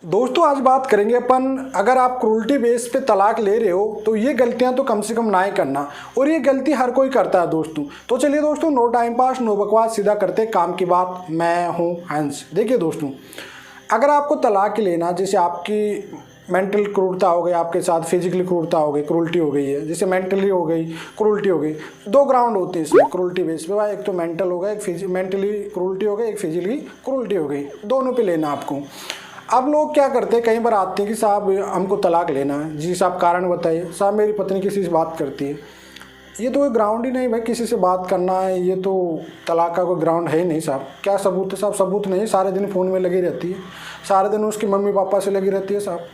दोस्तों आज बात करेंगे अपन, अगर आप क्रूल्टी बेस पे तलाक ले रहे हो तो ये गलतियां तो कम से कम ना ही करना, और ये गलती हर कोई करता है दोस्तों। तो चलिए दोस्तों, नो टाइम पास नो बकवास, सीधा करते काम की बात। मैं हूं हंस। देखिए दोस्तों, अगर आपको तलाक लेना, जैसे आपकी मेंटल क्रूरता हो गई, आपके साथ फिजिकली क्रूरता हो गई, क्रूल्टी हो गई है, जैसे मेंटली हो गई, क्रूल्टी हो गई। दो ग्राउंड होते हैं इसमें क्रूल्टी बेस पे भाई, एक तो मेंटल हो गया, एक मेंटली क्रूल्टी हो गई, एक फिजिकली क्रूल्टी हो गई। दोनों पे लेना आपको। अब लोग क्या करते हैं, कई बार आते हैं कि साहब हमको तलाक लेना है जी, साहब कारण बताइए। साहब मेरी पत्नी किसी से बात करती है। ये तो कोई ग्राउंड ही नहीं भाई, किसी से बात करना है, ये तो तलाक का कोई ग्राउंड है ही नहीं साहब। क्या सबूत है साहब? सबूत नहीं, सारे दिन फ़ोन में लगी रहती है, सारे दिन उसकी मम्मी पापा से लगी रहती है साहब,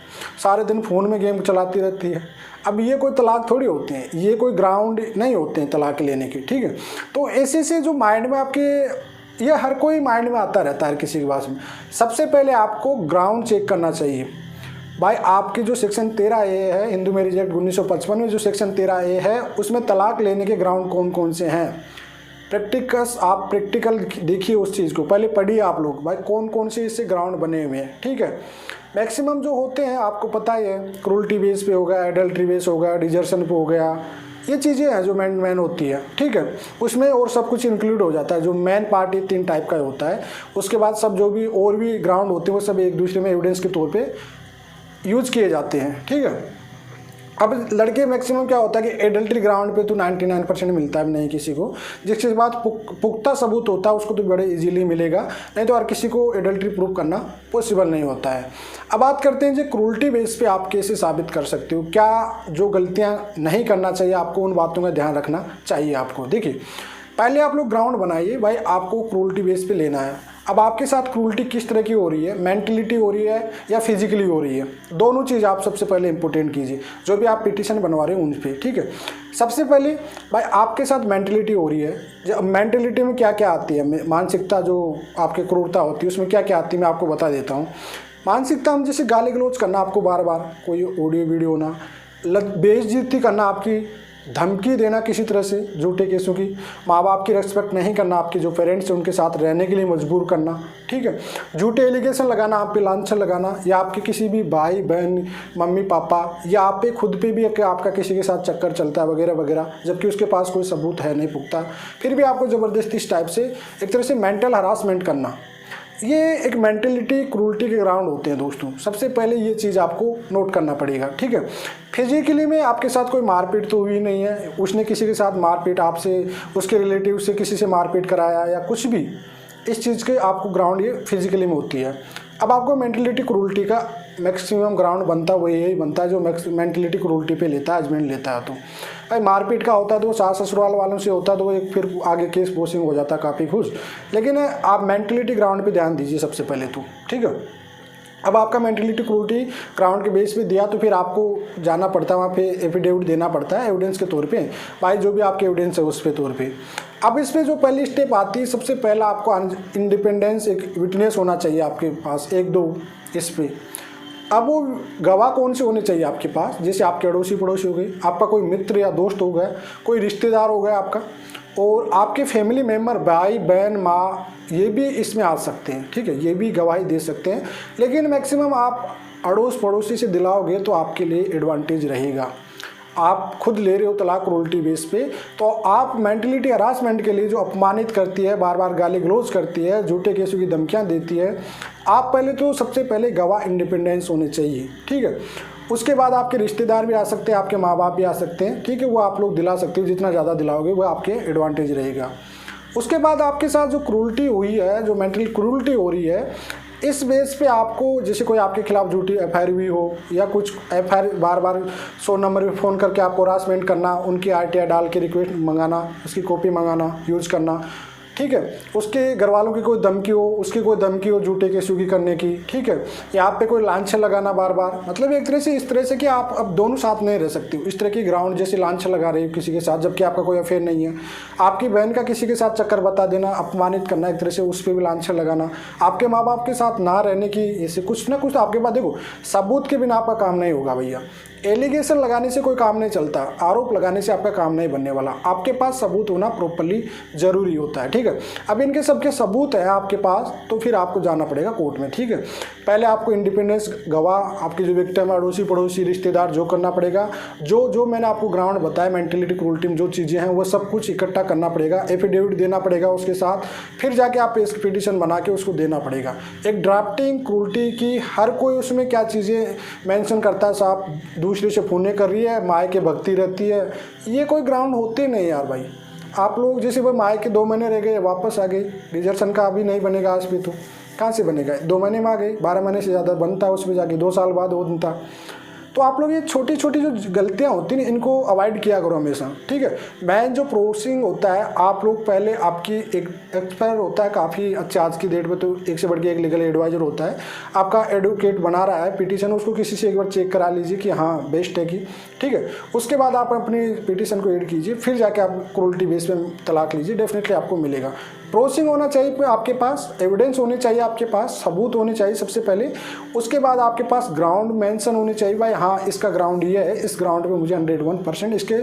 सारे दिन फ़ोन में गेम चलाती रहती है। अब ये कोई तलाक थोड़ी होते हैं, ये कोई ग्राउंड नहीं होते हैं तलाक लेने के, ठीक है। तो ऐसे से जो माइंड में आपके, ये हर कोई माइंड में आता रहता है किसी के पास में। सबसे पहले आपको ग्राउंड चेक करना चाहिए भाई। आपकी जो सेक्शन 13A है हिंदू मैरिज एक्ट 1955 में, जो सेक्शन 13A है उसमें तलाक लेने के ग्राउंड कौन कौन से हैं। आप प्रैक्टिकल देखिए उस चीज़ को, पहले पढ़िए आप लोग भाई, कौन कौन से इससे ग्राउंड बने हुए हैं, ठीक है। मैक्सिमम जो होते हैं आपको पता ही है, क्रूल्टी बेस पे हो गया, एडल्ट्री बेस हो गया, डिजर्शन पे हो गया, ये चीज़ें हैं जो मेन होती है, ठीक है। उसमें और सब कुछ इंक्लूड हो जाता है। जो मेन पार्ट ये 3 टाइप का होता है। उसके बाद सब जो भी और भी ग्राउंड होते हैं वो सब एक दूसरे में एविडेंस के तौर पे यूज किए जाते हैं, ठीक है। अब लड़के मैक्सिमम क्या होता है कि एडल्ट्री ग्राउंड पे तो 99% मिलता है नहीं किसी को, जिसके बाद पुख्ता सबूत होता है उसको तो बड़े इजीली मिलेगा, नहीं तो हर किसी को एडल्ट्री प्रूव करना पॉसिबल नहीं होता है। अब बात करते हैं जो क्रूल्टी बेस पे आप कैसे साबित कर सकते हो, क्या जो गलतियां नहीं करना चाहिए आपको, उन बातों का ध्यान रखना चाहिए आपको। देखिए पहले आप लोग ग्राउंड बनाइए भाई, आपको क्रूल्टी बेस पे लेना है। अब आपके साथ क्रूल्टी किस तरह की हो रही है, मेंटलिटी हो रही है या फिजिकली हो रही है, दोनों चीज़ आप सबसे पहले इंपॉर्टेंट कीजिए जो भी आप पिटीशन बनवा रहे हो उन पे, ठीक है। सबसे पहले भाई आपके साथ मेंटलिटी हो रही है, जब मेंटलिटी में क्या क्या आती है, मानसिकता जो आपकी क्रूरता होती है उसमें क्या क्या आती है मैं आपको बता देता हूँ। मानसिकता में जैसे गाली गलौज करना आपको, बार बार कोई ऑडियो वीडियो ना, बेइज्जती करना आपकी, धमकी देना किसी तरह से झूठे केसों की, माँ बाप की रेस्पेक्ट नहीं करना, आपके जो पेरेंट्स हैं उनके साथ रहने के लिए मजबूर करना, ठीक है। झूठे एलिगेशन लगाना, आप पे लांछन लगाना, या आपके किसी भी भाई बहन मम्मी पापा या आप पे खुद पे भी कि आपका किसी के साथ चक्कर चलता है वगैरह वगैरह, जबकि उसके पास कोई सबूत है नहीं पुख्ता, फिर भी आपको ज़बरदस्ती इस टाइप से एक तरह से मेंटल हरासमेंट करना, ये एक मेंटलिटी क्रूल्टी के ग्राउंड होते हैं दोस्तों। सबसे पहले ये चीज़ आपको नोट करना पड़ेगा, ठीक है। फिजिकली में आपके साथ कोई मारपीट तो हुई नहीं है, उसने किसी के साथ मारपीट, आपसे उसके रिलेटिव से किसी से मारपीट कराया या कुछ भी, इस चीज़ के आपको ग्राउंड ये फिजिकली में होती है। अब आपको मेंटलिटी क्रूल्टी का मैक्सिमम ग्राउंड बनता है वो यही बनता है जो मेंटलिटी क्रूल्टी पे लेता है, जजमेंट लेता है। तो भाई मारपीट का होता है तो वो सास ससुराल वालों से होता है तो वो एक फिर आगे केस पोसिंग हो जाता है काफ़ी खुश, लेकिन आप मेंटलिटी ग्राउंड पे ध्यान दीजिए सबसे पहले तो, ठीक है। अब आपका मेंटलिटी क्रूल्टी ग्राउंड के बेस पे दिया तो फिर आपको जाना पड़ता है वहाँ पे, एफिडेविट देना पड़ता है एविडेंस के तौर पे भाई, जो भी आपके एविडेंस है उस पे तौर पे। अब इसमें जो पहली स्टेप आती है, सबसे पहला आपको इंडिपेंडेंस, एक विटनेस होना चाहिए आपके पास, 1-2 इस पे। अब वो गवाह कौन से होने चाहिए आपके पास, जैसे आपके अड़ोसी पड़ोसी हो गए, आपका कोई मित्र या दोस्त हो गया, कोई रिश्तेदार हो गया आपका, और आपके फैमिली मेम्बर, भाई बहन माँ, ये भी इसमें आ सकते हैं, ठीक है, ये भी गवाही दे सकते हैं। लेकिन मैक्सिमम आप अड़ोस पड़ोसी से दिलाओगे तो आपके लिए एडवांटेज रहेगा। आप खुद ले रहे हो तलाक क्रूल्टी बेस पे, तो आप मेंटलिटी हरासमेंट के लिए जो अपमानित करती है, बार बार गाली गलौज करती है, झूठे केसों की धमकियां देती है, आप पहले तो सबसे पहले गवाह इंडिपेंडेंस होने चाहिए, ठीक है। उसके बाद आपके रिश्तेदार भी आ सकते हैं, आपके माँ बाप भी आ सकते हैं, ठीक है, वो आप लोग दिला सकते हो, जितना ज़्यादा दिलाओगे वो आपके एडवांटेज रहेगा। उसके बाद आपके साथ जो क्रूल्टी हुई है, जो मेंटल क्रूल्टी हो रही है, इस बेस पे आपको, जैसे कोई आपके खिलाफ झूठी एफआईआर हुई हो या कुछ एफआईआर, बार बार 100 नंबर पे फ़ोन करके आपको हरासमेंट करना, उनकी आरटीआई डाल के रिक्वेस्ट मंगाना, उसकी कॉपी मंगाना, यूज़ करना, ठीक है। उसके घर वालों की कोई धमकी हो, उसकी कोई धमकी हो झूठे केसों की करने की, ठीक है, या आप पे कोई लांछन लगाना बार बार, मतलब एक तरह से इस तरह से कि आप अब दोनों साथ नहीं रह सकते हो, इस तरह की ग्राउंड जैसे लांछन लगा रहे हो किसी के साथ जबकि आपका कोई अफेयर नहीं है, आपकी बहन का किसी के साथ चक्कर बता देना, अपमानित करना एक तरह से, उस पर भी लांछन लगाना, आपके माँ बाप के साथ ना रहने की, ऐसे कुछ ना कुछ आपके पास, देखो सबूत के बिना आपका काम नहीं होगा भैया। एलिगेशन लगाने से कोई काम नहीं चलता, आरोप लगाने से आपका काम नहीं बनने वाला, आपके पास सबूत होना प्रॉपर्ली जरूरी होता है, ठीक है। ठीक है। अब इनके सबके सबूत है आपके पास, तो फिर आपको जाना पड़ेगा कोर्ट में, ठीक है। पहले आपको इंडिपेंडेंस गवाह, आपके जो विक्टिम है, अड़ोसी पड़ोसी रिश्तेदार, जो करना पड़ेगा, जो मैंने आपको ग्राउंड बताया मेंटेलिटी क्रूरल्टी में जो चीज़ें हैं वो सब कुछ इकट्ठा करना पड़ेगा, एफिडेविट देना पड़ेगा उसके साथ, फिर जाके आप पिटीशन बना के उसको देना पड़ेगा। एक ड्राफ्टिंग क्रूरल्टी की हर कोई उसमें क्या चीज़ें मेंशन करता है, साहब दूसरे से फोने कर रही है, माए के भक्ति रहती है, ये कोई ग्राउंड होते नहीं यार भाई। आप लोग जैसे भाई माए के 2 महीने रह गए वापस आ गए, रिजर्वेशन का अभी नहीं बनेगा आज भी, तो कहाँ से बनेगा? 2 महीने में आ गई, 12 महीने से ज़्यादा बनता है उसमें जाके 2 साल बाद बनता। तो आप लोग ये छोटी छोटी जो गलतियाँ होती हैं इनको अवॉइड किया करो हमेशा, ठीक है। मैं जो प्रोसेसिंग होता है, आप लोग पहले आपकी एक एक्सपर्ट होता है काफ़ी अच्छा आज की डेट में, तो एक से बढ़ के एक लीगल एडवाइजर होता है, आपका एडवोकेट बना रहा है पिटीशन, उसको किसी से एक बार चेक करा लीजिए कि हाँ बेस्ट है कि, ठीक है। उसके बाद आप अपनी पिटीशन को एड कीजिए, फिर जाके आप क्रूरल्टी बेस पे तलाक लीजिए, डेफिनेटली आपको मिलेगा। प्रोसेसिंग होना चाहिए आपके पास, एविडेंस होने चाहिए आपके पास, सबूत होने चाहिए सबसे पहले, उसके बाद आपके पास ग्राउंड मेंशन होने चाहिए, भाई हाँ इसका ग्राउंड ये है, इस ग्राउंड पे मुझे 101% इसके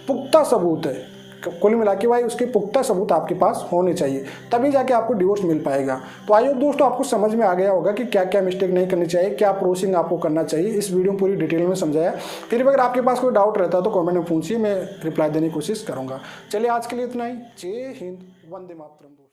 पुख्ता सबूत है, कुल मिला के भाई उसके पुख्ता सबूत आपके पास होने चाहिए, तभी जाके आपको डिवोर्स मिल पाएगा। तो आई होप दोस्तों आपको समझ में आ गया होगा कि क्या क्या मिस्टेक नहीं करनी चाहिए, क्या प्रोसेसिंग आपको करना चाहिए। इस वीडियो में पूरी डिटेल में समझाया। फिर अगर आपके पास कोई डाउट रहता है तो कमेंट में पूछिए, मैं रिप्लाई देने की कोशिश करूँगा। चलिए आज के लिए इतना ही। जय हिंद, वंदे मातरम।